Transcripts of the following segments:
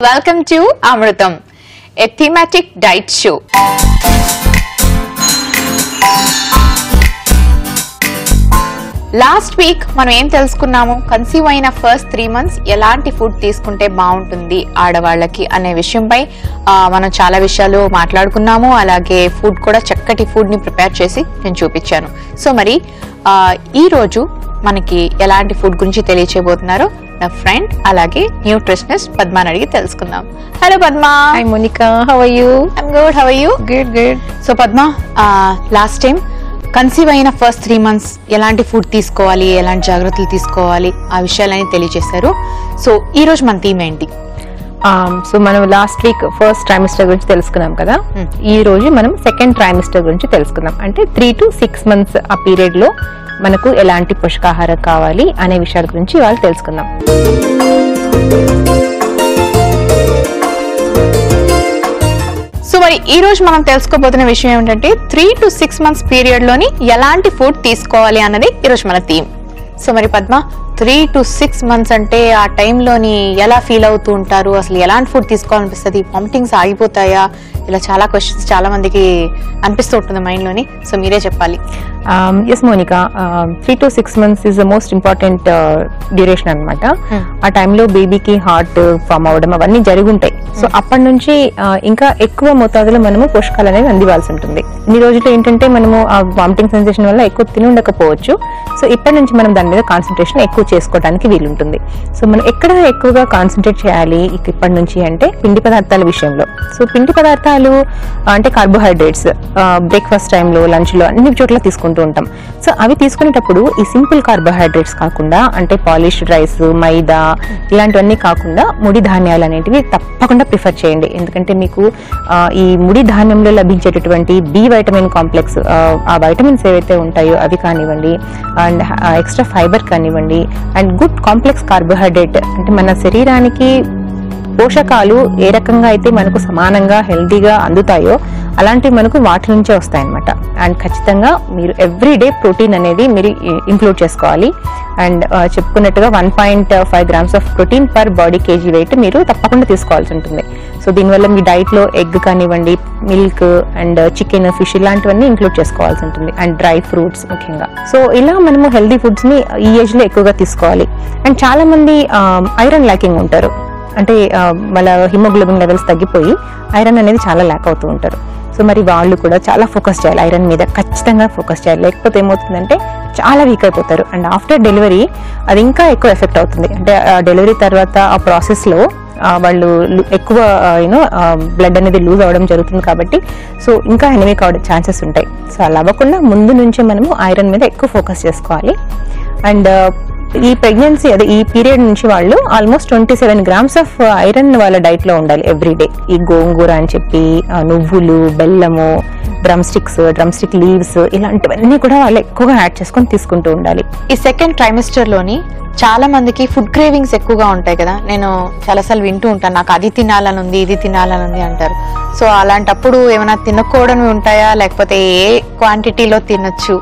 Welcome to Amrutam, a thematic diet show. Last week మనం ఏం తెలుసుకున్నాము, కన్సీవ్ అయిన ఫస్ట్ 3 months ఎలాంటి ఫుడ్ తీసుకుంటే బాగుంటుంది ఆడవాళ్ళకి అనే విషయంపై మనం చాలా విషయాలు మాట్లాడుకున్నాము. అలాగే ఫుడ్ కూడా చక్కటి ఫుడ్ ని ప్రిపేర్ చేసి నేను చూపించాను. సో మరి ఈ రోజు మనకి ఎలాంటి ఫుడ్ గురించి తెలియచేయబోతున్నారు నా ఫ్రెండ్ అలాగే న్యూట్రిషనిస్ట్ పద్మాని అడిగి తెలుసుకుందాం. Hello Padma. Hi Monica, how are you? I'm good, how are you? Good good. So Padma, last time conceive అయిన ఫస్ట్ 3 months ఎలాంటి ఫుడ్ తీసుకోవాలి, ఎలాంటి జాగ్రత్తలు తీసుకోవాలి ఆ విషయాలని తెలియజేశారు. సో ఈ రోజు మన థీమ్ ఏంటి? సో మనం లాస్ట్ వీక్ ఫస్ట్ ట్రైమిస్టర్ గురించి తెలుసుకున్నాం కదా. ఈ రోజు మనం సెకండ్ ట్రైమిస్టర్ గురించి తెలుసుకుందాం. అంటే 3 to 6 months ఆ పీరియడ్ లో మనకు ఎలాంటి పోషకాహారం కావాలి అనే విషయాల గురించి ఇవాళ తెలుసుకుందాం. సో మరి ఈ రోజు మనం తెలుసుకోబోతున్న విషయం ఏమిటంటే 3 to 6 months పీరియడ్ లోని ఎలాంటి ఫుడ్ తీసుకోవాలి అన్నది ఈ రోజు మన థీమ్. సో మరి పద్మ, 3 to 6 months అంటే ఆ టైంలోని ఎలా ఫీల్ అవుతూ ఉంటారు, అసలు ఎలాంటి ఫుడ్ తీసుకోవాలనిపిస్తుంది, వామిటింగ్స్ ఆగిపోతాయా, ఇలా చాలా క్వశ్చన్స్ చాలా మందికి అనిపిస్తూ ఉంటుంది మైండ్ లోని. సో మీరే చెప్పాలి. Yes Monica, 3 to 6 months is the most important duration అనమాట. ఆ టైంలో బేబీకి హార్ట్ ఫామ్ అవ్వడం అవన్నీ జరుగుంటాయి. సో అప్పటి నుంచి ఇంకా ఎక్కువ మోతాదులో మనము పోషకాలు అనేవి అందివాల్సి ఉంటుంది. ఇన్ని రోజులు ఏంటంటే మనము ఆ వామిటింగ్ సెన్సేషన్ వల్ల ఎక్కువ తిని ఉండకపోవచ్చు. సో ఇప్పటి నుంచి మనం దాని మీద కాన్సన్ట్రేషన్ ఎక్కువ చేసుకోవడానికి వీలుంటుంది. సో మనం ఎక్కడ ఎక్కువగా కాన్సన్ట్రేట్ చేయాలి ఇప్పటి నుంచి అంటే పిండి పదార్థాల విషయంలో. సో పిండి పదార్థాలు అంటే కార్బోహైడ్రేట్స్ బ్రేక్ఫాస్ట్ టైంలో, లంచ్ లో అన్ని చోట్ల తీసుకుంటూ ఉంటాం. సో అవి తీసుకునేటప్పుడు ఈ సింపుల్ కార్బోహైడ్రేట్స్ కాకుండా అంటే పాలిష్డ్ రైస్, మైదా ఇలాంటివన్నీ కాకుండా ముడి ధాన్యాలు అనేటివి తప్పకుండా ప్రిఫర్ చేయండి. ఎందుకంటే మీకు ఈ ముడి ధాన్యంలో లభించేటటువంటి బి వైటమిన్ కాంప్లెక్స్, ఆ వైటమిన్స్ ఏవైతే ఉంటాయో అవి కానివ్వండి, అండ్ ఎక్స్ట్రా ఫైబర్ కానివ్వండి, అండ్ గుడ్ కాంప్లెక్స్ కార్బోహైడ్రేట్ అంటే మన శరీరానికి పోషకాలు ఏ రకంగా అయితే మనకు సమానంగా హెల్తీగా అందుతాయో అలాంటివి మనకు వాటి నుంచే వస్తాయన్నమాట. అండ్ ఖచ్చితంగా మీరు ఎవ్రీడే ప్రోటీన్ అనేది మీరు ఇంక్లూడ్ చేసుకోవాలి. అండ్ చెప్పుకున్నట్టుగా 1.5 grams of protein per body KG weight మీరు తప్పకుండా తీసుకోవాల్సి ఉంటుంది. సో దీనివల్ల మీ డైట్ లో ఎగ్ కానివ్వండి, మిల్క్ అండ్ చికెన్, ఫిష్ ఇలాంటివన్నీ ఇంక్లూడ్ చేసుకోవాల్సి ఉంటుంది. అండ్ డ్రై ఫ్రూట్స్ ముఖ్యంగా. సో ఇలా మనము హెల్దీ ఫుడ్స్ ని ఈ ఏజ్ లో ఎక్కువగా తీసుకోవాలి. అండ్ చాలా మంది ఐరన్ ల్యాకింగ్ ఉంటారు. అంటే వాళ్ళ హిమోగ్లోబిన్ లెవెల్స్ తగ్గిపోయి ఐరన్ అనేది చాలా ల్యాక్ అవుతూ ఉంటారు. సో మరి వాళ్ళు కూడా చాలా ఫోకస్ చేయాలి, ఐరన్ మీద ఖచ్చితంగా ఫోకస్ చేయాలి. లేకపోతే ఏమవుతుందంటే చాలా వీక్ అయిపోతారు. అండ్ ఆఫ్టర్ డెలివరీ అది ఇంకా ఎక్కువ ఎఫెక్ట్ అవుతుంది. అంటే డెలివరీ తర్వాత ఆ ప్రాసెస్ లో వాళ్ళు ఎక్కువ బ్లడ్ అనేది లూజ్ అవ్వడం జరుగుతుంది కాబట్టి సో ఇంకా ఎనిమిక్ అవడం ఛాన్సెస్ ఉంటాయి. సో అలా అవ్వకుండా ముందు నుంచే మనము ఐరన్ మీద ఎక్కువ ఫోకస్ చేసుకోవాలి. అండ్ ఈ ప్రెగ్నెన్సీ అదే ఈ పీరియడ్ నుంచి వాళ్ళు ఆల్మోస్ట్ 27 grams ఆఫ్ ఐరన్ వాళ్ళ డైట్ లో ఉండాలి ఎవ్రీడే. ఈ గోంగూర అని చెప్పి, నువ్వులు, బెల్లము, డ్రమ్ స్టిక్ లీవ్స్ ఇలాంటివన్నీ కూడా వాళ్ళు ఎక్కువగా యాడ్ చేసుకొని తీసుకుంటూ ఉండాలి. ఈ సెకండ్ ట్రైమిస్టర్ లోని చాలా మందికి ఫుడ్ క్రేవింగ్స్ ఎక్కువగా ఉంటాయి కదా. నేను చాలాసార్లు వింటూ ఉంటాను, నాకు అది తినాలని ఉంది, ఇది తినాలని ఉంది అంటారు. సో అలాంటప్పుడు ఏమైనా తినకూడనివి ఉంటాయా, లేకపోతే ఏ క్వాంటిటీలో తినొచ్చు?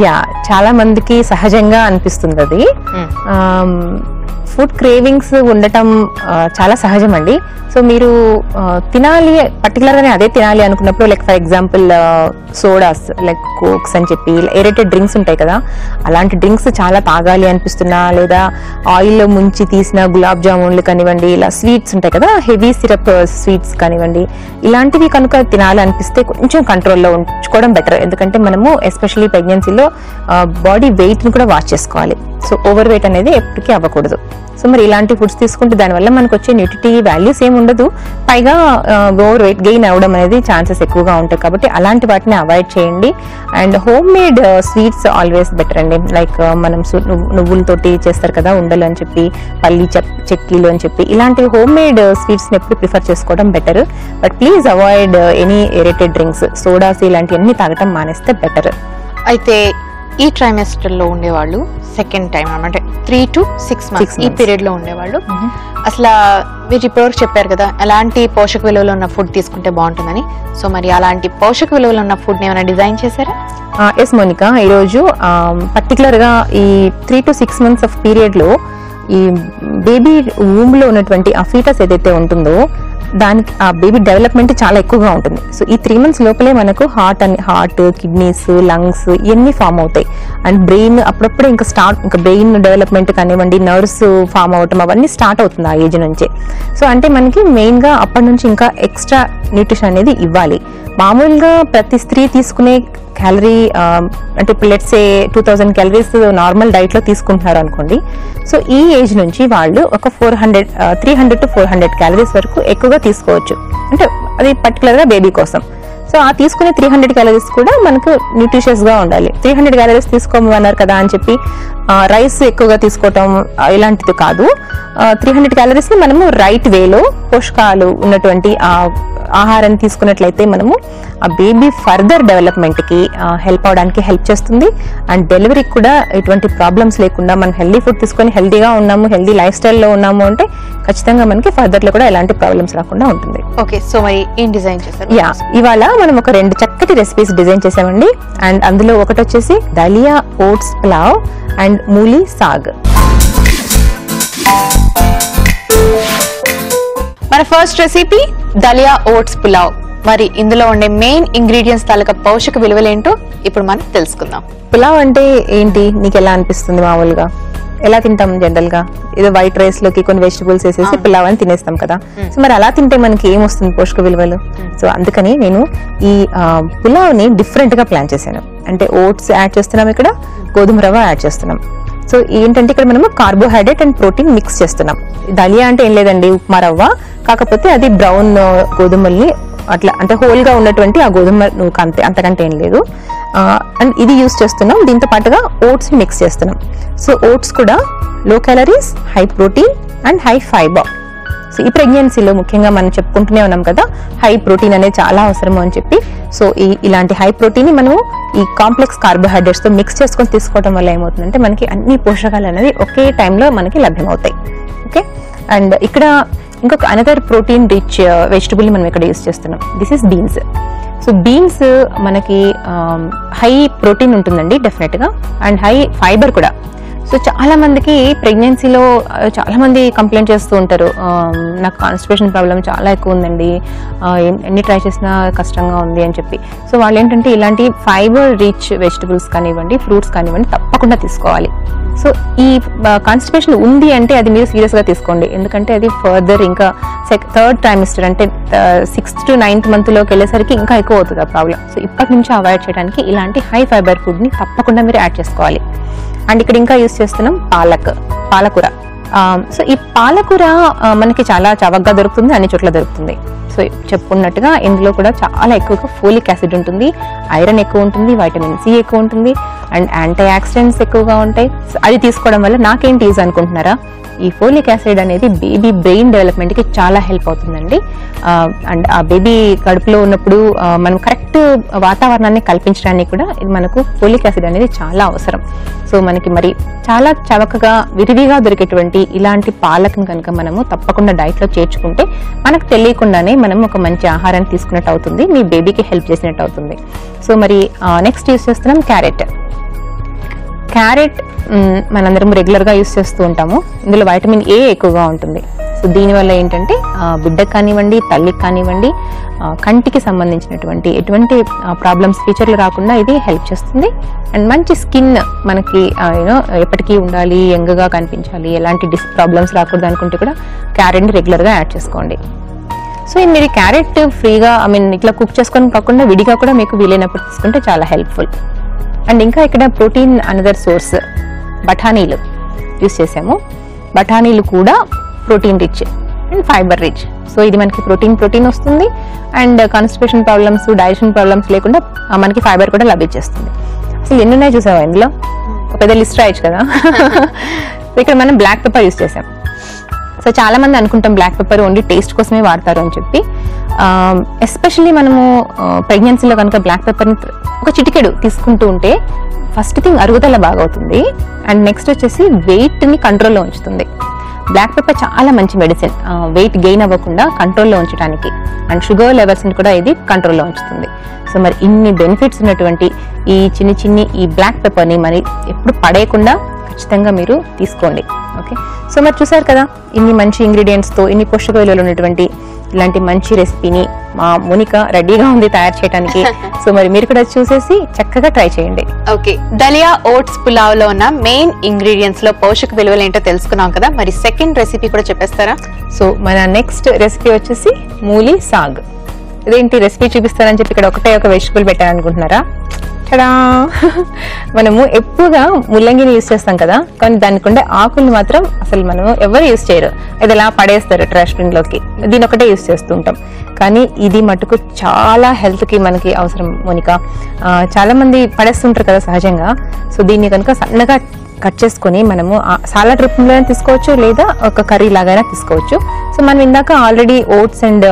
యా, చాలా మందికి సహజంగా అనిపిస్తుంది అది. ఫుడ్ క్రేవింగ్స్ ఉండటం చాలా సహజం అండి. సో మీరు తినాలి పర్టికులర్ గానే అదే తినాలి అనుకున్నప్పుడు like for example sodas like cokes అని చెప్పి ఎరేటెడ్ డ్రింక్స్ ఉంటాయి కదా, అలాంటి డ్రింక్స్ చాలా తాగాలి అనిపిస్తున్నా, లేదా ఆయిల్లో ముంచి తీసిన గులాబ్ జామున్లు కానివ్వండి, ఇలా స్వీట్స్ ఉంటాయి కదా, హెవీ సిరప్ స్వీట్స్ కానివ్వండి, ఇలాంటివి కనుక తినాలి అనిపిస్తే కొంచెం కంట్రోల్లో ఉంచుకోవడం బెటర్. ఎందుకంటే మనము ఎస్పెషల్లీ ప్రెగ్నెన్సీలో బాడీ వెయిట్ ని కూడా వాచ్ చేసుకోవాలి. సో ఓవర్ వెయిట్ అనేది ఎప్పటికీ అవ్వకూడదు. సో మరి ఇలాంటి ఫుడ్స్ తీసుకుంటే దానివల్ల మనకు వచ్చే న్యూట్రిటీ వాల్యూస్ ఏమి ఉండదు, పైగా ఓవర్ వెయిట్ గెయిన్ అవ్వడం అనేది ఛాన్సెస్ ఎక్కువగా ఉంటాయి. కాబట్టి అలాంటి వాటిని అవాయిడ్ చేయండి. And home made sweets always better అండి. లైక్ మనం నువ్వులతోటి చేస్తారు కదా ఉండలు అని చెప్పి, పల్లి చెక్కీలు అని చెప్పి, ఇలాంటి హోమ్ మేడ్ స్వీట్స్ ని ఎప్పుడు ప్రిఫర్ చేసుకోవడం better. But please avoid any aerated drinks, sodas ఇలాంటివన్నీ తాగటం మానేస్తే బెటర్. అయితే ఈ ట్రైమెస్టర్ లో ఉండేవాళ్ళు సెకండ్ టైం అంటే 3 to 6 months ఈ పీరియడ్ లో ఉండేవాళ్ళు అసలు మీరు ఇప్పటివరకు చెప్పారు కదా ఎలాంటి పోషక విలువలు ఉన్న ఫుడ్ తీసుకుంటే బాగుంటుందని. సో మరి అలాంటి పోషక విలువలు ఉన్న ఫుడ్ ఏమైనా డిజైన్ చేశారా? ఎస్ మోనికా, ఈరోజు పర్టికులర్ గా ఈ 3 to 6 months ఆఫ్ పీరియడ్ లో ఈ బేబీ వూమ్ లో ఉన్నటువంటి ఆ ఫీటస్ ఏదైతే ఉంటుందో దానికి ఆ బేబీ డెవలప్మెంట్ చాలా ఎక్కువగా ఉంటుంది. సో ఈ 3 months లోపలే మనకు హార్ట్, కిడ్నీస్, లంగ్స్ ఇవన్నీ ఫామ్ అవుతాయి. అండ్ బ్రెయిన్ అప్పుడప్పుడే ఇంకా బ్రెయిన్ డెవలప్మెంట్ కానివ్వండి, నర్వ్స్ ఫామ్ అవటం అవన్నీ స్టార్ట్ అవుతుంది ఆ ఏజ్ నుంచే. సో అంటే మనకి మెయిన్ గా అప్పటి నుంచి ఇంకా ఎక్స్ట్రా న్యూట్రిషన్ అనేది ఇవ్వాలి. మామూలుగా ప్రతి స్త్రీ తీసుకునే క్యాలరీ అంటే ఇప్పుడు let's say 2000 calories normal diet లో తీసుకుంటున్నారు అనుకోండి. సో ఈ ఏజ్ నుంచి వాళ్ళు ఒక 300 to 400 క్యాలరీస్ వరకు ఎక్కువగా తీసుకోవచ్చు. అంటే అది పర్టికులర్ గా బేబీ కోసం. సో ఆ తీసుకునే 300 క్యాలరీస్ కూడా మనకు న్యూట్రిషియస్ గా ఉండాలి. 300 క్యాలరీస్ తీసుకోమన్నారు కదా అని చెప్పి రైస్ ఎక్కువగా తీసుకోవటం ఇలాంటిది కాదు. 300 క్యాలరీస్ ని మనము రైట్ వేలో పోషకాలు ఉన్నటువంటి ఆహారాన్ని తీసుకున్నట్లయితే మనము ఆ బేబీ ఫర్దర్ డెవలప్మెంట్ కి హెల్ప్ అవడానికి హెల్ప్ చేస్తుంది. అండ్ డెలివరీకి కూడా ఎటువంటి ప్రాబ్లమ్స్ లేకుండా మనం హెల్దీ ఫుడ్ తీసుకొని హెల్దీగా ఉన్నాము, హెల్దీ లైఫ్ స్టైల్లో ఉన్నాము అంటే ఖచ్చితంగా మనకి ఫర్దర్ లో కూడా ఎలాంటి ప్రాబ్లమ్స్ రాకుండా ఉంటుంది. ఓకే, సో మరి ఏం డిజైన్ చేశారు? ఇవాళ మనం ఒక 2 చక్కటి రెసిపీస్ డిజైన్ చేసామండి. అండ్ అందులో ఒకటి వచ్చేసి దలియా ఓట్స్ పులావ్ అండ్ మూలీ సాగ్. మన first recipe dalia oats pulao. మరి ఇందులో ఉండే మెయిన్ ఇంగ్రీడియంట్స్ తాలూకా పోషక విలువలేంటో ఇప్పుడు మనం తెలుసుకుందాం. పులావ్ అంటే ఏంటి, నీకు ఎలా అనిపిస్తుంది? మామూలుగా ఎలా తింటాం జనరల్ గా? ఏదో వైట్ రైస్ లోకి కొన్ని వెజిటబుల్స్ వేసేసి పులావ్ అని తినేస్తాం కదా. సో మరి అలా తింటే మనకి ఏమొస్తుంది పోషక విలువలు? సో అందుకని నేను ఈ పులావ్ ని డిఫరెంట్ గా ప్లాన్ చేశాను. అంటే ఓట్స్ యాడ్ చేస్తున్నాం, ఇక్కడ గోధుమ రవ్వ యాడ్ చేస్తున్నాం. సో ఏంటంటే ఇక్కడ మనము కార్బోహైడ్రేట్ అండ్ ప్రోటీన్ మిక్స్ చేస్తున్నాం. దలియా అంటే ఏం లేదండి, ఉప్మా రవ్వ, కాకపోతే అది బ్రౌన్ గోధుమల్ని అట్లా అంటే హోల్ గా ఉన్నటువంటి ఆ గోధుమ నూక, అంతే, అంతకంటే ఏం లేదు. అండ్ ఇది యూస్ చేస్తున్నాం. దీంతో పాటుగా ఓట్స్ ని మిక్స్ చేస్తున్నాం. సో ఓట్స్ కూడా లో calories, high protein and high fibre. So ఈ ప్రెగ్నెన్సీలో ముఖ్యంగా మనం చెప్పుకుంటూనే ఉన్నాం కదా, హై ప్రోటీన్ అనేది చాలా అవసరము అని చెప్పి. సో ఇలాంటి హై ప్రోటీన్ ని మనము ఈ కాంప్లెక్స్ కార్బోహైడ్రేట్స్ తో మిక్స్ చేసుకొని తీసుకోవడం వల్ల ఏమవుతుందంటే మనకి అన్ని పోషకాలు అనేది ఒకే టైంలో మనకి లభ్యమవుతాయి. ఓకే, అండ్ ఇక్కడ ఇంకొక అనదర్ ప్రోటీన్ రిచ్ వెజిటబుల్ ని మనం ఇక్కడ యూస్ చేస్తున్నాం. This is beans. So beans మనకి హై ప్రోటీన్ ఉంటుందండి డెఫినెట్ గా, అండ్ హై ఫైబర్ కూడా. సో చాలా మందికి ప్రెగ్నెన్సీలో చాలా మంది కంప్లైంట్ చేస్తూ ఉంటారు, నాకు కాన్స్టిపేషన్ ప్రాబ్లం చాలా ఎక్కువ ఉందండి, ఎన్ని ట్రై చేసినా కష్టంగా ఉంది అని చెప్పి. సో వాళ్ళు ఏంటంటే ఇలాంటి ఫైబర్ రిచ్ వెజిటబుల్స్ కానివ్వండి, ఫ్రూట్స్ కానివ్వండి తప్పకుండా తీసుకోవాలి. సో ఈ కాన్స్టిపేషన్ ఉంది అంటే అది మీరు సీరియస్ గా తీసుకోండి. ఎందుకంటే అది ఫర్దర్ ఇంకా 3rd trimester అంటే 6th to 9th month లోకి వెళ్ళేసరికి ఇంకా ఎక్కువ అవుతుంది ఆ ప్రాబ్లం. సో ఇప్పటి నుంచి అవాయిడ్ చేయడానికి ఇలాంటి హై ఫైబర్ ఫుడ్ ని తప్పకుండా మీరు యాడ్ చేసుకోవాలి. అండ్ ఇక్కడ ఇంకా యూస్ చేస్తున్నాం పాలకూర. సో ఈ పాలకూర మనకి చాలా చవకగా దొరుకుతుంది, అన్ని చోట్ల దొరుకుతుంది. సో చెప్పుకున్నట్టుగా ఇందులో కూడా చాలా ఎక్కువగా ఫోలిక్ యాసిడ్ ఉంటుంది, ఐరన్ ఎక్కువ ఉంటుంది, వైటమిన్ సి ఎక్కువ ఉంటుంది, అండ్ యాంటీ ఆక్సిడెంట్స్ ఎక్కువగా ఉంటాయి. సో అది తీసుకోవడం వల్ల నాకేంటి యూజ్ అనుకుంటున్నారా? ఈ ఫోలిక్ యాసిడ్ అనేది బేబీ బ్రెయిన్ డెవలప్మెంట్ కి చాలా హెల్ప్ అవుతుందండి. అండ్ ఆ బేబీ కడుపులో ఉన్నప్పుడు మనం కరెక్ట్ వాతావరణాన్ని కల్పించడానికి కూడా ఇది మనకు ఫోలిక్ యాసిడ్ అనేది చాలా అవసరం. సో మనకి మరి చాలా చవకగా విరివిగా దొరికేటువంటి ఇలాంటి పాలకను కనుక మనము తప్పకుండా డైట్ లో చేర్చుకుంటే మనకు తెలియకుండానే మనం ఒక మంచి ఆహారాన్ని తీసుకున్నట్టు అవుతుంది, మీ బేబీకి హెల్ప్ చేసినట్టు అవుతుంది. సో మరి నెక్స్ట్ యూస్ చేస్తున్నాం క్యారెట్. మనందరం రెగ్యులర్ గా యూస్ చేస్తూ ఉంటాము. ఇందులో వైటమిన్ ఏ ఎక్కువగా ఉంటుంది. సో దీనివల్ల ఏంటంటే బిడ్డకు కానివ్వండి, తల్లికి కానివ్వండి, కంటికి సంబంధించినటువంటి ఎటువంటి ప్రాబ్లమ్స్ ఫ్యూచర్లో రాకుండా ఇది హెల్ప్ చేస్తుంది. అండ్ మంచి స్కిన్ మనకి ఎప్పటికీ ఉండాలి, యంగ్గా కనిపించాలి, ఎలాంటి ప్రాబ్లమ్స్ రాకూడదు అనుకుంటే కూడా క్యారెట్ని రెగ్యులర్గా యాడ్ చేసుకోండి. సో మీరు క్యారెట్ ఫ్రీగా ఇట్లా కుక్ చేసుకొని కాకుండా విడిగా కూడా మీకు వీలైనప్పుడు తీసుకుంటే చాలా హెల్ప్ఫుల్. అండ్ ఇంకా ఇక్కడ ప్రోటీన్ అనదర్ సోర్స్ బఠానీలు యూస్ చేసాము. బఠానీలు కూడా protein rich and fibre rich. So ఇది మనకి ప్రోటీన్ వస్తుంది, and constipation problems, digestion problems లేకుండా మనకి ఫైబర్ కూడా లభించేస్తుంది. అసలు ఎన్ని ఉన్నాయి చూసావా ఇందులో? పెద్ద లిస్ట్ రాయొచ్చు కదా. ఇక్కడ మనం బ్లాక్ పెప్పర్ యూస్ చేసాం. సో చాలా మంది అనుకుంటాం బ్లాక్ పెప్పర్ ఓన్లీ టేస్ట్ కోసమే వాడతారు అని చెప్పి. ఎస్పెషల్లీ మనము ప్రెగ్నెన్సీలో కనుక బ్లాక్ పెప్పర్ని ఒక చిటికెడు తీసుకుంటూ ఉంటే ఫస్ట్ థింగ్ అరుగుదల బాగా అవుతుంది, అండ్ నెక్స్ట్ వచ్చేసి వెయిట్ని కంట్రోల్లో ఉంచుతుంది. బ్లాక్ పెప్పర్ చాలా మంచి మెడిసిన్, వెయిట్ గెయిన్ అవ్వకుండా కంట్రోల్లో ఉంచడానికి, అండ్ షుగర్ లెవెల్స్ని కూడా ఇది కంట్రోల్లో ఉంచుతుంది. సో మరి ఇన్ని బెనిఫిట్స్ ఉన్నటువంటి ఈ చిన్ని ఈ బ్లాక్ పెప్పర్ని మరి ఎప్పుడు పడేయకుండా ఖచ్చితంగా మీరు తీసుకోండి. ఓకే, సో మరి చూసారు కదా ఇన్ని మంచి ఇంగ్రీడియంట్స్తో ఇన్ని పోషక విలువలు ఉన్నటువంటి ఇలాంటి మంచి రెసిపీని మా మోనిక రెడీగా ఉంది తయారు చేయడానికి. సో మరి మీరు కూడా చూసేసి చక్కగా ట్రై చేయండి. ఓకే, దలియా ఓట్స్ పులావ్ లో ఉన్న మెయిన్ ఇంగ్రీడియంట్స్ లో పోషక విలువలు ఏంటో తెలుసుకున్నాం కదా, మరి సెకండ్ రెసిపీ కూడా చెప్పేస్తారా? సో మన నెక్స్ట్ రెసిపీ వచ్చేసి మూలి సాగ్. ఇదేంటి రెసిపీ చూపిస్తానని చెప్పి ఇక్కడ ఒకటే ఒక వెజిటబుల్ పెట్టారనుకుంటున్నారా? ఇక్కడ మనము ఎక్కువగా ముల్లంగిని యూజ్ చేస్తాం కదా, కానీ దానికి ఉండే ఆకుల్ని మాత్రం అసలు మనము ఎవరు యూజ్ చేయరు, అది ఎలా పడేస్తారు ట్రాష్ బిన్ లోకి. దీని ఒకటే యూజ్ చేస్తూ ఉంటాం, కానీ ఇది మటుకు చాలా హెల్త్ కి మనకి అవసరం మోనిక. చాలా మంది పడేస్తుంటారు కదా సహజంగా. సో దీన్ని కనుక సన్నగా కట్ చేసుకొని మనము సాలడ్ రూపంలోనే తీసుకోవచ్చు, లేదా ఒక కర్రీ లాగైనా తీసుకోవచ్చు. సో మనం ఇందాక ఆల్రెడీ ఓట్స్ అండ్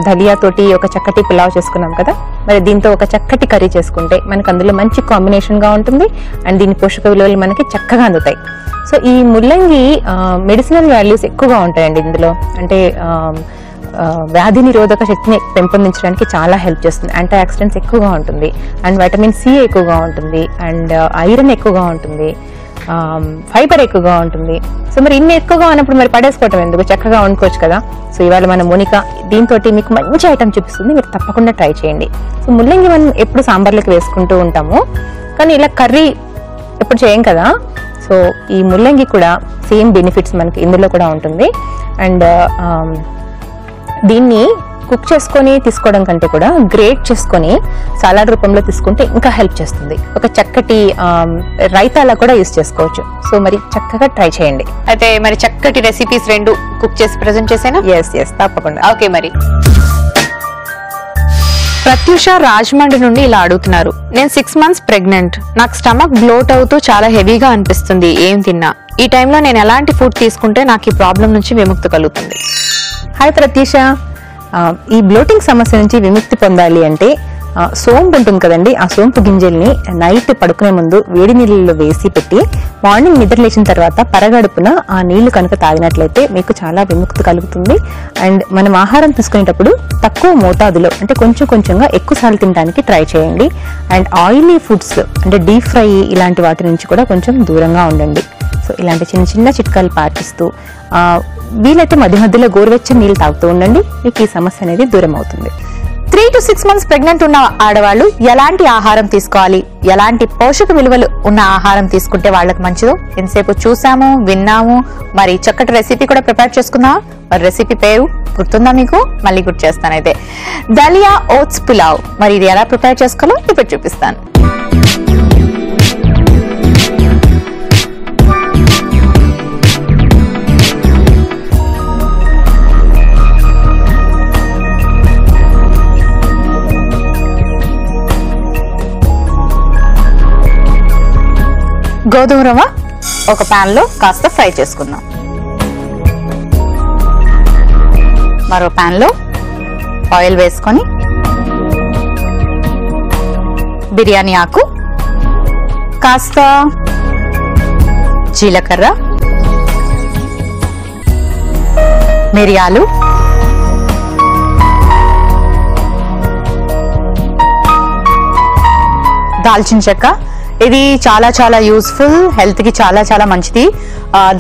దలియా తోటి ఒక చక్కటి పులావ్ చేసుకున్నాం కదా, మరి దీంతో ఒక చక్కటి కర్రీ చేసుకుంటే మనకు అందులో మంచి కాంబినేషన్ గా ఉంటుంది అండ్ దీని పోషక విలువలు మనకి చక్కగా అందుతాయి. సో ఈ ముల్లంగి మెడిసినల్ వాల్యూస్ ఎక్కువగా ఉంటాయండి ఇందులో. అంటే వ్యాధి నిరోధక శక్తిని పెంపొందించడానికి చాలా హెల్ప్ చేస్తుంది. యాంటీ ఆక్సిడెంట్స్ ఎక్కువగా ఉంటుంది అండ్ వైటమిన్ సి ఎక్కువగా ఉంటుంది అండ్ ఐరన్ ఎక్కువగా ఉంటుంది, ఫైబర్ ఎక్కువగా ఉంటుంది. సో మరి ఇన్ని ఎక్కువగా ఉన్నప్పుడు మరి పడేసుకోవటం ఎందుకు, చక్కగా వండుకోవచ్చు కదా. సో ఇవాళ మన మోనిక దీంతో మీకు మంచి ఐటమ్ చూపిస్తుంది, మీరు తప్పకుండా ట్రై చేయండి. సో ముల్లంగి మనం ఎప్పుడు సాంబార్లోకి వేసుకుంటూ ఉంటాము, కానీ ఇలా కర్రీ ఎప్పుడు చేయం కదా. సో ఈ ముల్లంగి కూడా సేమ్ బెనిఫిట్స్ మనకి ఇందులో కూడా ఉంటుంది. అండ్ దీన్ని కుక్ చేసుకొని తీసుకోవడం కంటే కూడా గ్రేట్ చేసుకొని సలాడ్ రూపంలో తీసుకుంటే ఇంకా హెల్ప్ చేస్తుంది. ఒక చక్కటి రైతాలా కూడా యూజ్ చేసుకోవచ్చు. సో మరి చక్కగా ట్రై చేయండి. అయితే మరి చక్కటి రెసిపీస్ రెండు కుక్ చేసి ప్రెజెంట్ చేసేనా? ఎస్ తప్పకుండా. ఓకే, మరి ప్రత్యూష రాజమండ్రి నుండి ఇలా అడుగుతున్నారు, నేను 6 months ప్రెగ్నెంట్, నాకు స్టమక్ బ్లోట్ అవుతూ చాలా హెవీగా అనిపిస్తుంది, ఏం తిన్నా? ఈ టైంలో నేను ఎలాంటి ఫుడ్ తీసుకుంటే నాకు ఈ ప్రాబ్లం నుంచి విముక్తి కలుగుతుంది? హాయ్ ప్రత్యూష, ఈ బ్లోటింగ్ సమస్య నుంచి విముక్తి పొందాలి అంటే సోంపు ఉంటుంది కదండి, ఆ సోంపు గింజల్ని నైట్ పడుకునే ముందు వేడి నీళ్ళలో వేసి పెట్టి మార్నింగ్ నిద్ర లేచిన తర్వాత పరగడుపున ఆ నీళ్లు కనుక తాగినట్లయితే మీకు చాలా విముక్తి కలుగుతుంది. అండ్ మనం ఆహారం తీసుకునేటప్పుడు తక్కువ మోతాదులో అంటే కొంచెం కొంచెంగా ఎక్కువసార్లు తినడానికి ట్రై చేయండి. అండ్ ఆయిలీ ఫుడ్స్ అంటే డీప్ ఫ్రై ఇలాంటి వాటి నుంచి కూడా కొంచెం దూరంగా ఉండండి. సో ఇలాంటి చిన్న చిన్న చిట్కాలు పాటిస్తూ వీలైతే మధ్య మధ్యలో గోరువెచ్చని నీళ్ళు తాగుతూ ఉండండి, మీకు ఈ సమస్య అనేది దూరం అవుతుంది. 3 to 6 months ప్రెగ్నెంట్ ఉన్న ఆడవాళ్ళు ఎలాంటి ఆహారం తీసుకోవాలి, ఎలాంటి పోషక విలువలు ఉన్న ఆహారం తీసుకుంటే వాళ్ళకి మంచిదో ఎంతసేపు చూసాము, విన్నాము. మరి చక్కటి రెసిపీ కూడా ప్రిపేర్ చేసుకుందాం. మరి రెసిపీ పేరు గుర్తుందా మీకు? మళ్ళీ గుర్తు చేస్తాను. అయితే దలియా ఓట్స్ పులావ్. మరి ఇది ఎలా ప్రిపేర్ చేసుకోవాలో ఇప్పుడు చూపిస్తాను. గోధుమ రవ్వ ఒక పాన్ లో కాస్త ఫ్రై చేసుకుందాం. మరో పాన్ లో ఆయిల్ వేసుకొని బిర్యానీ ఆకు, కాస్త జీలకర్ర, మిరియాలు, దాల్చిన చెక్క. ఇది చాలా చాలా యూస్ఫుల్, హెల్త్ కి చాలా చాలా మంచిది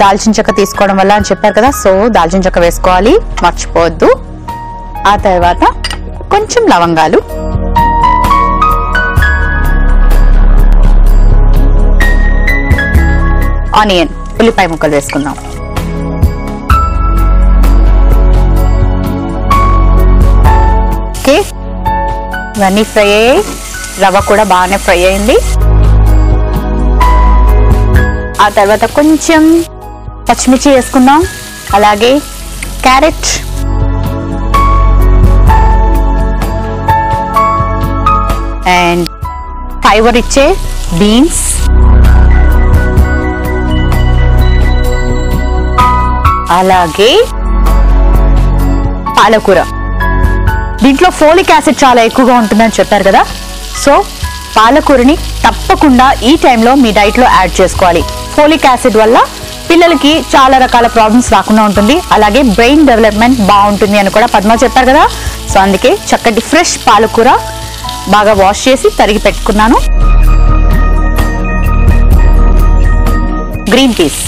దాల్చిన చెక్క తీసుకోవడం వల్ల అని చెప్పారు కదా. సో దాల్చిన చెక్క వేసుకోవాలి, మర్చిపోవద్దు. ఆ తర్వాత కొంచెం లవంగాలు, ఆనియన్ ఉల్లిపాయ ముక్కలు వేసుకుందాం. ఓకే, ఇవన్నీ ఫ్రై అయ్యాయి, రవ్వ కూడా బాగానే ఫ్రై అయింది. ఆ తర్వాత కొంచెం పచ్చిమిర్చి వేసుకుందాం, అలాగే క్యారెట్, అండ్ ఫైబర్ ఇచ్చే బీన్స్, అలాగే పాలకూర. దీంట్లో ఫోలిక్ యాసిడ్ చాలా ఎక్కువగా ఉంటుందని చెప్పారు కదా. సో పాలకూరని తప్పకుండా ఈ టైంలో మీ డైట్ లో యాడ్ చేసుకోవాలి. ఫోలిక్ యాసిడ్ వల్ల పిల్లలకి చాలా రకాల ప్రాబ్లమ్స్ రాకుండా ఉంటుంది, అలాగే బ్రెయిన్ డెవలప్మెంట్ బాగుంటుంది అని కూడా పద్మ చెప్పారు కదా. సో అందుకే చక్కటి ఫ్రెష్ పాలకూర బాగా వాష్ చేసి తరిగి పెట్టుకున్నాను. గ్రీన్ పీస్,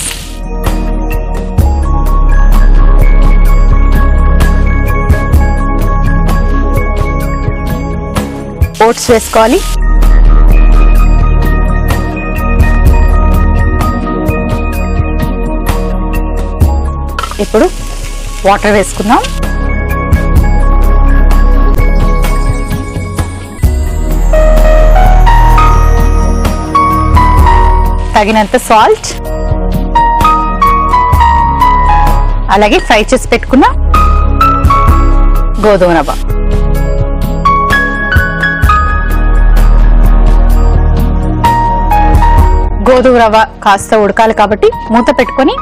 ఓట్స్ వేసుకోవాలి. ఇప్పుడు వాటర్ వేసుకుందాం. తగినంత సాల్ట్, అలాగే ఫ్రై చేసి పెట్టుకున్న గోధుమ రవ్వ. గోధుమ రవ్వ కాస్త ఉడకాలి కాబట్టి మూత పెట్టుకొని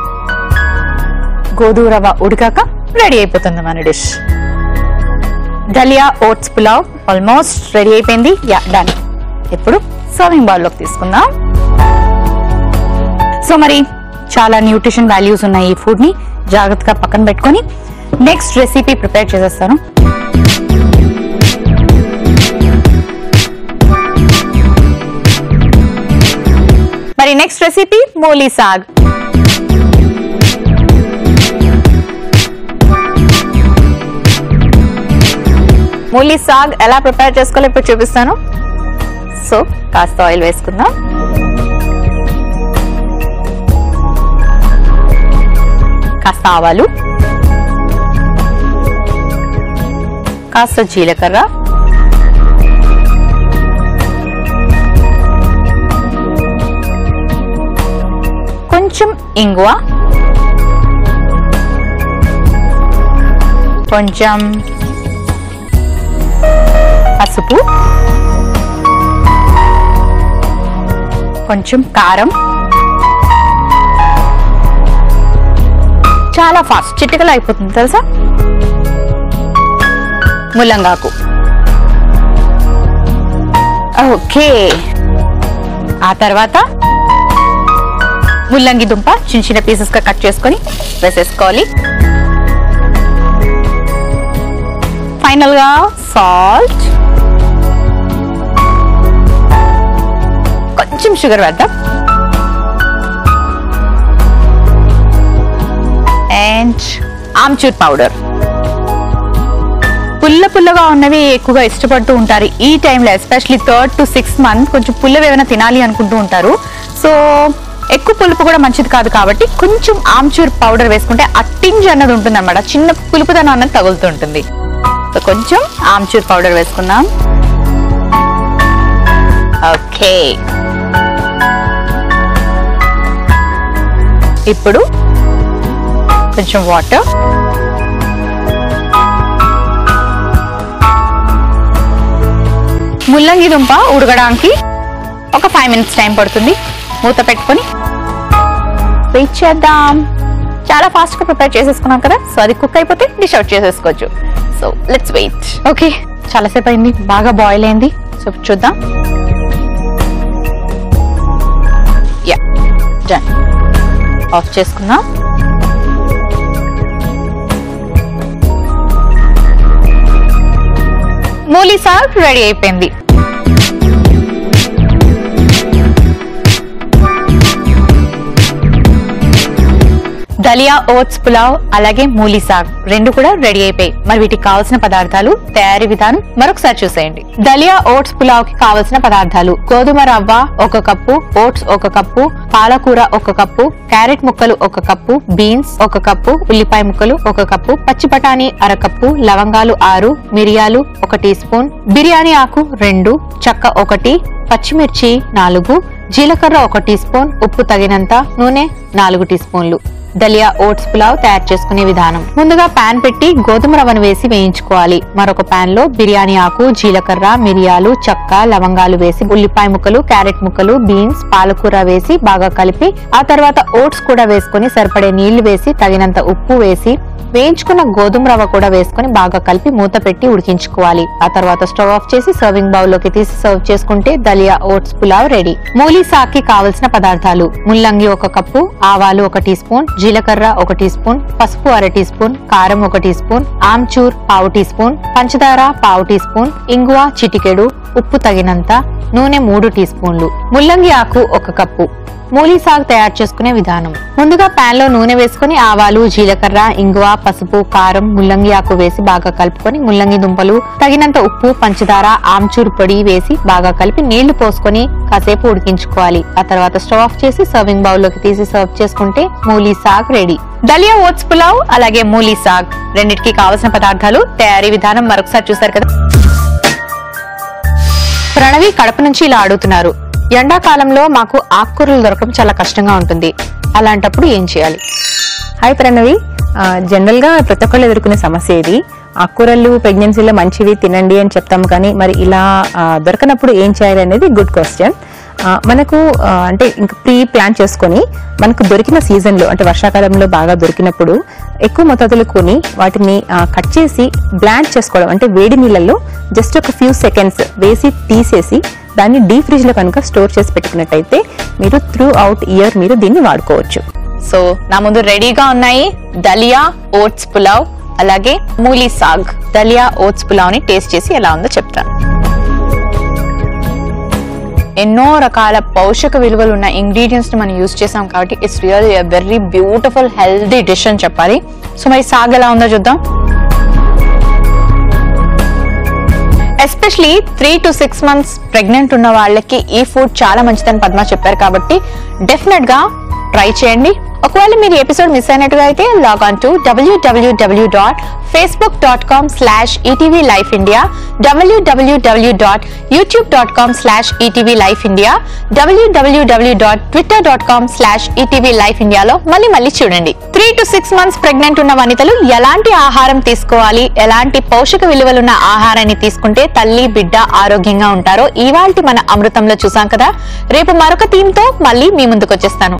గోధుమ రవ్వ ఉడికాక రెడీ అయిపోతుంది మన dish. Dalia oats pulao almost ready అయిపోయింది. డన్. ఇప్పుడు సర్వింగ్ బౌల్ లోకి తీసుకుందాం. సో మరి చాలా న్యూట్రిషన్ వాల్యూస్ ఉన్నాయి ఈ ఫుడ్ ని. జాగ్రత్తగా పక్కన పెట్టుకొని నెక్స్ట్ రెసిపీ ప్రిపేర్ చేసేస్తాను. మరి నెక్స్ట్ రెసిపీ మూలీ సాగ్. మూలీ సాగ్ ఎలా ప్రిపేర్ చేసుకోవాలో ఇప్పుడు చూపిస్తాను. సో కాస్త ఆయిల్ వేసుకుందాం. కాస్త ఆవాలు, కాస్త జీలకర్ర, కొంచెం ఇంగువ, కొంచెం పసుపు, కొంచెం కారం. చాలా ఫాస్ట్, చిటికలో అయిపోతుంది తెలుసా. ముల్లంగాకు. ఓకే, ఆ తర్వాత ముల్లంగి దుంప చిన్న చిన్న పీసెస్ గా కట్ చేసుకొని వేసేసుకోవాలి. ఫైనల్ గా సాల్ట్, కొంచెం షుగర్ వేద్దాం, అండ్ ఆమ్చూర్ పౌడర్. పుల్లగా ఉన్నవి ఎక్కువగా ఇష్టపడుతూ ఉంటారు ఈ టైంలో, especially 3rd to 6th month కొంచెం పుల్లవి ఏమైనా తినాలి అనుకుంటూ ఉంటారు. సో ఎక్కువ పులుపు కూడా మంచిది కాదు కాబట్టి కొంచెం ఆమ్చూర్ పౌడర్ వేసుకుంటే ఆ టింజ్ అన్నది ఉంటుంది అన్నమాట, చిన్న పులుపుదనం అన్నది తగులుతుంటుంది. సో కొంచెం ఆమ్చూర్ పౌడర్ వేసుకుందాం. ఓకే, ఇప్పుడు కొంచెం వాటర్, ముల్లంగి దుంప ఉడకడానికి ఒక 5 minutes టైం పడుతుంది. మూత పెట్టుకొని వెయిట్ చేద్దాం. చాలా ఫాస్ట్ గా ప్రిపేర్ చేసేసుకున్నాం కదా, సో అది కుక్ అయిపోతే డిష్ అవుట్ చేసేసుకోవచ్చు. So let's wait. ఓకే, చాలాసేపు అయింది, బాగా బాయిల్ అయింది. సో చూద్దాం. Yeah, done. ఆఫ్ చేసుకుందాం. మూలీ సాగ్ రెడీ అయిపోయింది. దలియా ఓట్స్ పులావ్ అలాగే మూలీ సాగ్ రెండు కూడా రెడీ అయిపోయాయి. మరి వీటికి కావాల్సిన పదార్థాలు, తయారీ విధానం మరొకసారి చూసేయండి. దలియా ఓట్స్ పులావ్ కి కావలసిన పదార్థాలు: గోధుమ రవ్వ 1 కప్పు, ఓట్స్ 1 కప్పు, పాలకూర 1 కప్పు, క్యారెట్ ముక్కలు 1 కప్పు, బీన్స్ 1 కప్పు, ఉల్లిపాయ ముక్కలు 1 కప్పు, పచ్చి బఠానీ 1/2 కప్పు, లవంగాలు 6, మిరియాలు 1 టీ స్పూన్, బిర్యానీ ఆకు 2, చెక్క 1, పచ్చిమిర్చి 4, జీలకర్ర 1 టీ స్పూన్, ఉప్పు తగినంత, నూనె 4 టీ స్పూన్లు. దలియా ఓట్స్ పులావ్ తయారు చేసుకునే విధానం: ముందుగా పాన్ పెట్టి గోధుమ రవ్వను వేసి వేయించుకోవాలి. మరొక పాన్ లో బిర్యానీ ఆకు, జీలకర్ర, మిరియాలు, చెక్క, లవంగాలు వేసి ఉల్లిపాయ ముక్కలు, క్యారెట్ ముక్కలు, బీన్స్, పాలకూర వేసి బాగా కలిపి ఆ తర్వాత ఓట్స్ కూడా వేసుకుని సరిపడే నీళ్లు వేసి తగినంత ఉప్పు వేసి వేయించుకున్న గోధుమ రవ్వ కూడా వేసుకుని బాగా కలిపి మూత పెట్టి ఉడికించుకోవాలి. ఆ తర్వాత స్టవ్ ఆఫ్ చేసి సర్వింగ్ బౌల్ లోకి తీసి సర్వ్ చేసుకుంటే దలియా ఓట్స్ పులావ్ రెడీ. మూలీ సాగ్ కి కావలసిన పదార్థాలు: ముల్లంగి 1 కప్పు, ఆవాలు 1 టీ స్పూన్, జీలకర్ర 1 టీ స్పూన్, పసుపు 1/2 టీ స్పూన్, కారం 1 teaspoon, amchur 1/2 teaspoon, పంచదార 1/2 టీ స్పూన్, ఇంగువ చిటికెడు, ఉప్పు తగినంత, నూనె 3 టీ స్పూన్లు, ముల్లంగి ఆకు 1 కప్పు. మూలీ సాగు తయారు చేసుకునే విధానం. ముందుగా పాన్ లో నూనె వేసుకుని ఆవాలు, జీలకర్ర, ఇంగువ, పసుపు, కారం, ముల్లంగి ఆకు వేసి బాగా కలుపుకొని ముల్లంగి దుంపలు, తగినంత ఉప్పు, పంచదార, ఆమ్చూర్ పొడి వేసి బాగా కలిపి నీళ్లు పోసుకొని కాసేపు ఉడికించుకోవాలి. ఆ తర్వాత స్టవ్ ఆఫ్ చేసి సర్వింగ్ బౌల్ లోకి తీసి సర్వ్ చేసుకుంటే మూలీ సాగ్ రెడీ. దలియా ఓట్స్ పులావ్ అలాగే మూలీ సాగ్ రెండింటికి కావలసిన పదార్థాలు, తయారీ విధానం మరొకసారి చూసారు కదా. ప్రణవి కడప నుంచి ఇలా అడుగుతున్నారు, ఎండాకాలంలో మాకు ఆకుకూరలు దొరకడం చాలా కష్టంగా ఉంటుంది, అలాంటప్పుడు ఏం చేయాలి? హాయ్ ప్రణవి, జనరల్ గా ప్రతి ఒక్కళ్ళు ఎదుర్కొనే సమస్య ఇది. ఆకుకూరలు ప్రెగ్నెన్సీలో మంచివి తినండి అని చెప్తాము, కానీ మరి ఇలా దొరకనప్పుడు ఏం చేయాలి అనేది గుడ్ క్వశ్చన్. మనకు అంటే ఇంకా ప్రీ ప్లాన్ చేసుకొని మనకు దొరికిన సీజన్ లో అంటే వర్షాకాలంలో బాగా దొరికినప్పుడు ఎక్కువ మొత్తాదులు కొని వాటిని కట్ చేసి బ్లాండ్ చేసుకోవడం, అంటే వేడి నీళ్ళల్లో జస్ట్ ఒక ఫ్యూ సెకండ్స్ వేసి తీసేసి దాన్ని డీప్ ఫ్రిడ్జ్ లో కనుక స్టోర్ చేసి పెట్టుకున్నట్టయితే మీరు త్రూ అవుట్ ఇయర్ మీరు దీన్ని వాడుకోవచ్చు. సో నా ముందు రెడీగా ఉన్నాయి దలియా ఓట్స్ పులావ్ అలాగే మూలీ సాగ్. దలియా ఓట్స్ పులావ్ ని టేస్ట్ చేసి ఎలా ఉందో చెప్తాను. ఎన్నో రకాల పౌషక విలువలు ఉన్న ఇంగ్రీడియంట్స్ ని మనం యూజ్ చేసాం కాబట్టి it's really a very beautiful healthy dish అని చెప్పాలి. సో మరి సాగ్ ఎలా ఉందో చూద్దాం. ఎస్పెషలీ 3 to 6 months ప్రెగ్నెంట్ ఉన్న వాళ్ళకి ఈ ఫుడ్ చాలా మంచిదని పద్మ చెప్పారు కాబట్టి డెఫినెట్ గా ట్రై చేయండి. ఒకవేళ మీరు ఎపిసోడ్ మిస్ అయినట్టుగా అయితే log on to www.facebook.com/etvlifeindia, www.youtube.com/etvlifeindia, www.twitter.com/etvlifeindia లో మళ్ళీ చూడండి. 3 to 6 months ప్రెగ్నెంట్ ఉన్న వనితలు ఎలాంటి ఆహారం తీసుకోవాలి, ఎలాంటి పోషక విలువలున్న ఆహారాన్ని తీసుకుంటే తల్లి బిడ్డ ఆరోగ్యంగా ఉంటారో ఇవాల్టి మన అమృతంలో చూసాం కదా. రేపు మరొక థీమ్ తో మళ్ళీ మీ ముందుకు వచ్చేస్తాను.